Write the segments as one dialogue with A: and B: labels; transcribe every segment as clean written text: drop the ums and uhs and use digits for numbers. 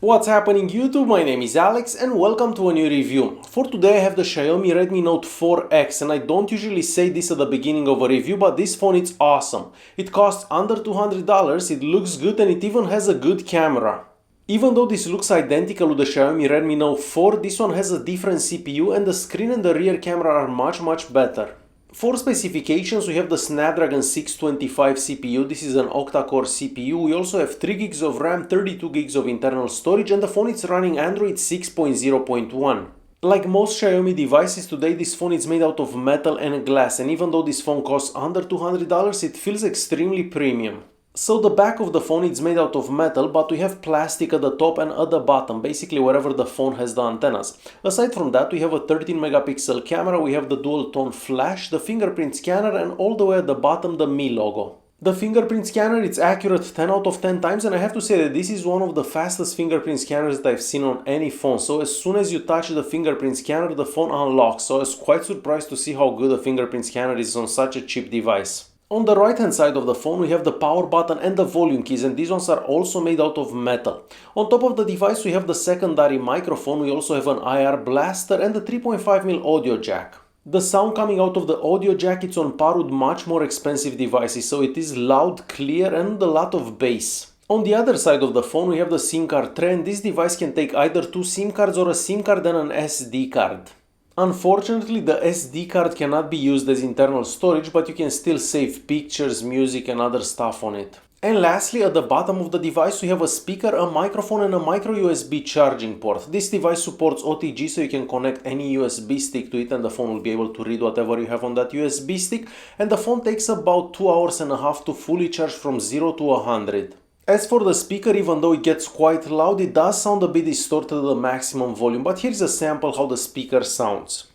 A: What's happening YouTube? My name is Alex and welcome to a new review. For today I have the Xiaomi Redmi Note 4X and I don't usually say this at the beginning of a review, but this phone is awesome. It costs under $200, it looks good and it even has a good camera. Even though this looks identical to the Xiaomi Redmi Note 4, this one has a different CPU and the screen and the rear camera are much better. For specifications, we have the Snapdragon 625 CPU, this is an Octa core CPU, we also have 3GB of RAM, 32GB of internal storage and the phone is running Android 6.0.1. Like most Xiaomi devices today, this phone is made out of metal and glass, and even though this phone costs under $200, it feels extremely premium. So the back of the phone is made out of metal, but we have plastic at the top and at the bottom, basically wherever the phone has the antennas. Aside from that, we have a 13 megapixel camera, we have the dual tone flash, the fingerprint scanner and all the way at the bottom the Mi logo. The fingerprint scanner is accurate 10 out of 10 times and I have to say that this is one of the fastest fingerprint scanners that I've seen on any phone. So as soon as you touch the fingerprint scanner, the phone unlocks. So I was quite surprised to see how good a fingerprint scanner is on such a cheap device. On the right hand side of the phone we have the power button and the volume keys, and these ones are also made out of metal. On top of the device we have the secondary microphone, we also have an IR blaster and the 3.5mm audio jack. The sound coming out of the audio jack is on par with much more expensive devices, so it is loud, clear and a lot of bass. On the other side of the phone we have the SIM card tray, and this device can take either two SIM cards or a SIM card and an SD card. Unfortunately, the SD card cannot be used as internal storage, but you can still save pictures, music and other stuff on it. And lastly, at the bottom of the device we have a speaker, a microphone and a micro USB charging port. This device supports OTG, so you can connect any USB stick to it and the phone will be able to read whatever you have on that USB stick. And the phone takes about 2.5 hours to fully charge from 0 to 100. As for the speaker, even though it gets quite loud, it does sound a bit distorted at the maximum volume, but here's a sample how the speaker sounds.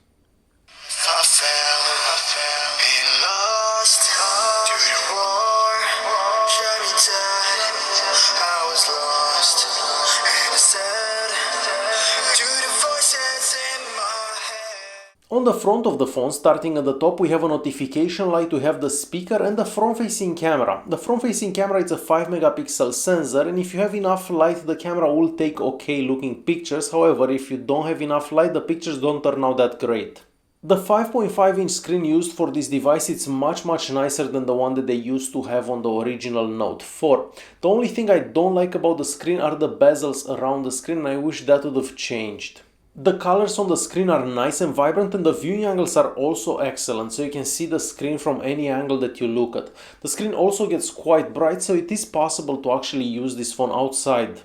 A: On the front of the phone, starting at the top, we have a notification light, we have the speaker and the front-facing camera. The front-facing camera is a 5 megapixel sensor, and if you have enough light, the camera will take okay looking pictures. However, if you don't have enough light, the pictures don't turn out that great. The 5.5-inch screen used for this device is much nicer than the one that they used to have on the original Note 4. The only thing I don't like about the screen are the bezels around the screen, and I wish that would have changed. The colors on the screen are nice and vibrant and the viewing angles are also excellent, so you can see the screen from any angle that you look at. The screen also gets quite bright, so it is possible to actually use this phone outside.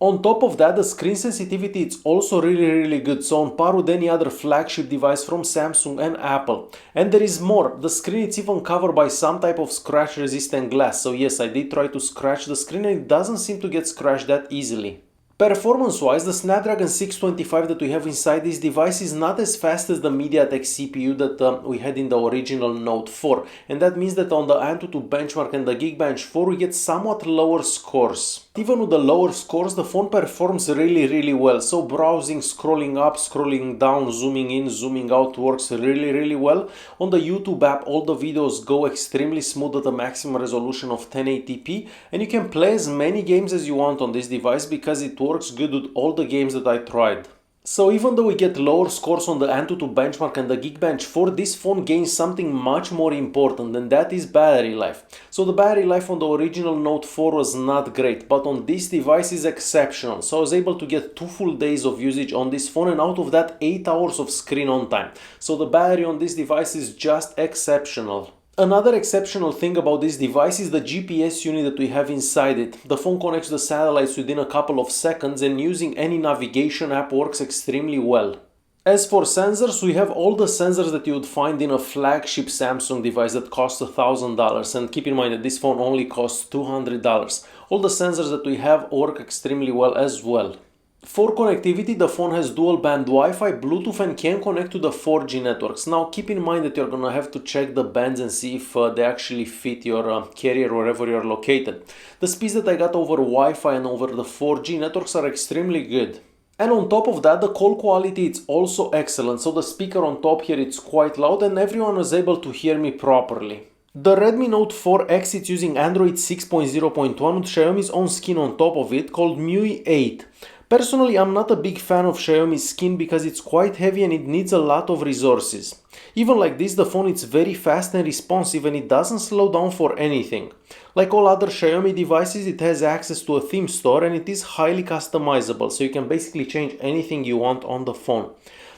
A: On top of that, the screen sensitivity is also really good, so on par with any other flagship device from Samsung and Apple. And there is more, the screen is even covered by some type of scratch resistant glass, so yes, I did try to scratch the screen and it doesn't seem to get scratched that easily. Performance-wise, the Snapdragon 625 that we have inside this device is not as fast as the MediaTek CPU that we had in the original Note 4, and that means that on the Antutu Benchmark and the Geekbench 4 we get somewhat lower scores. Even with the lower scores, the phone performs really well, so browsing, scrolling up, scrolling down, zooming in, zooming out works really well. On the YouTube app, all the videos go extremely smooth at a maximum resolution of 1080p, and you can play as many games as you want on this device because it works good with all the games that I tried. So even though we get lower scores on the Antutu Benchmark and the Geekbench 4, this phone gains something much more important, and that is battery life. So the battery life on the original Note 4 was not great, but on this device is exceptional. So I was able to get 2 full days of usage on this phone, and out of that 8 hours of screen on time. So the battery on this device is just exceptional. Another exceptional thing about this device is the GPS unit that we have inside it. The phone connects the satellites within a couple of seconds and using any navigation app works extremely well. As for sensors, we have all the sensors that you would find in a flagship Samsung device that costs $1,000, and keep in mind that this phone only costs $200. All the sensors that we have work extremely well as well. For connectivity, the phone has dual band Wi-Fi, Bluetooth and can connect to the 4G networks. Now keep in mind that you're gonna have to check the bands and see if they actually fit your carrier wherever you're located. The speeds that I got over Wi-Fi and over the 4G networks are extremely good. And on top of that, the call quality is also excellent, so the speaker on top here is quite loud and everyone was able to hear me properly. The Redmi Note 4X is using Android 6.0.1 with Xiaomi's own skin on top of it called MIUI 8. Personally, I'm not a big fan of Xiaomi's skin because it's quite heavy and it needs a lot of resources. Even like this, the phone is very fast and responsive and it doesn't slow down for anything. Like all other Xiaomi devices, it has access to a theme store and it is highly customizable, so you can basically change anything you want on the phone.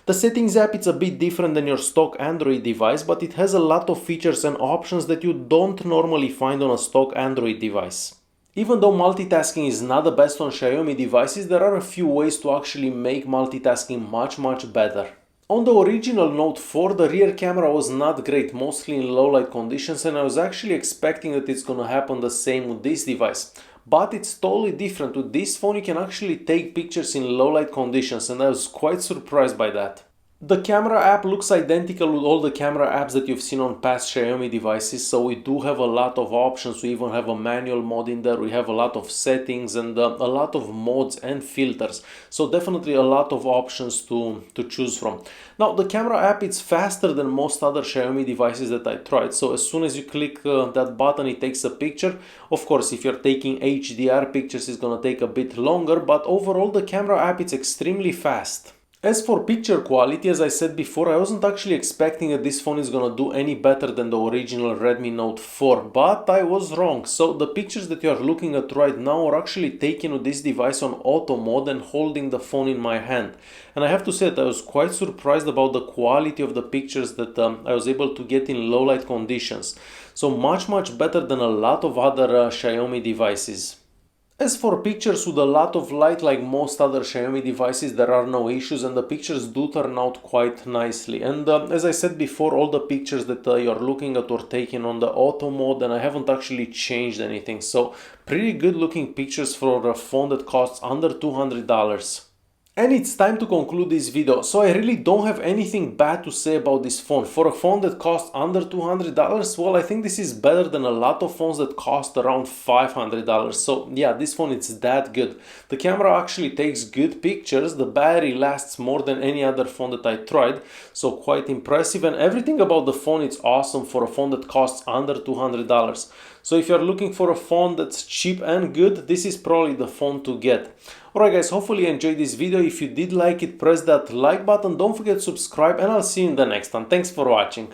A: The settings app is a bit different than your stock Android device, but it has a lot of features and options that you don't normally find on a stock Android device. Even though multitasking is not the best on Xiaomi devices, there are a few ways to actually make multitasking much better. On the original Note 4, the rear camera was not great, mostly in low light conditions, and I was actually expecting that it's gonna happen the same with this device. But it's totally different. With this phone you can actually take pictures in low light conditions, and I was quite surprised by that. The camera app looks identical with all the camera apps that you've seen on past Xiaomi devices, so we do have a lot of options. We even have a manual mode in there, we have a lot of settings and a lot of modes and filters, so definitely a lot of options to choose from. Now the camera app is faster than most other Xiaomi devices that I tried, so as soon as you click that button it takes a picture. Of course, if you're taking HDR pictures it's gonna take a bit longer, but overall the camera app is extremely fast. As for picture quality, as I said before, I wasn't actually expecting that this phone is gonna do any better than the original Redmi Note 4, but I was wrong. So the pictures that you are looking at right now are actually taken with this device on auto mode and holding the phone in my hand. And I have to say that I was quite surprised about the quality of the pictures that I was able to get in low light conditions. So much better than a lot of other Xiaomi devices. As for pictures with a lot of light, like most other Xiaomi devices, there are no issues and the pictures do turn out quite nicely. And as I said before, all the pictures that you're looking at were taken on the auto mode and I haven't actually changed anything. So pretty good looking pictures for a phone that costs under $200. And it's time to conclude this video, so I really don't have anything bad to say about this phone. For a phone that costs under $200, well, I think this is better than a lot of phones that cost around $500. So yeah, this phone is that good. The camera actually takes good pictures, the battery lasts more than any other phone that I tried, so quite impressive, and everything about the phone is awesome for a phone that costs under $200. So if you're looking for a phone that's cheap and good, this is probably the phone to get. Alright guys, hopefully you enjoyed this video. If you did like it, press that like button, don't forget to subscribe, and I'll see you in the next one. Thanks for watching.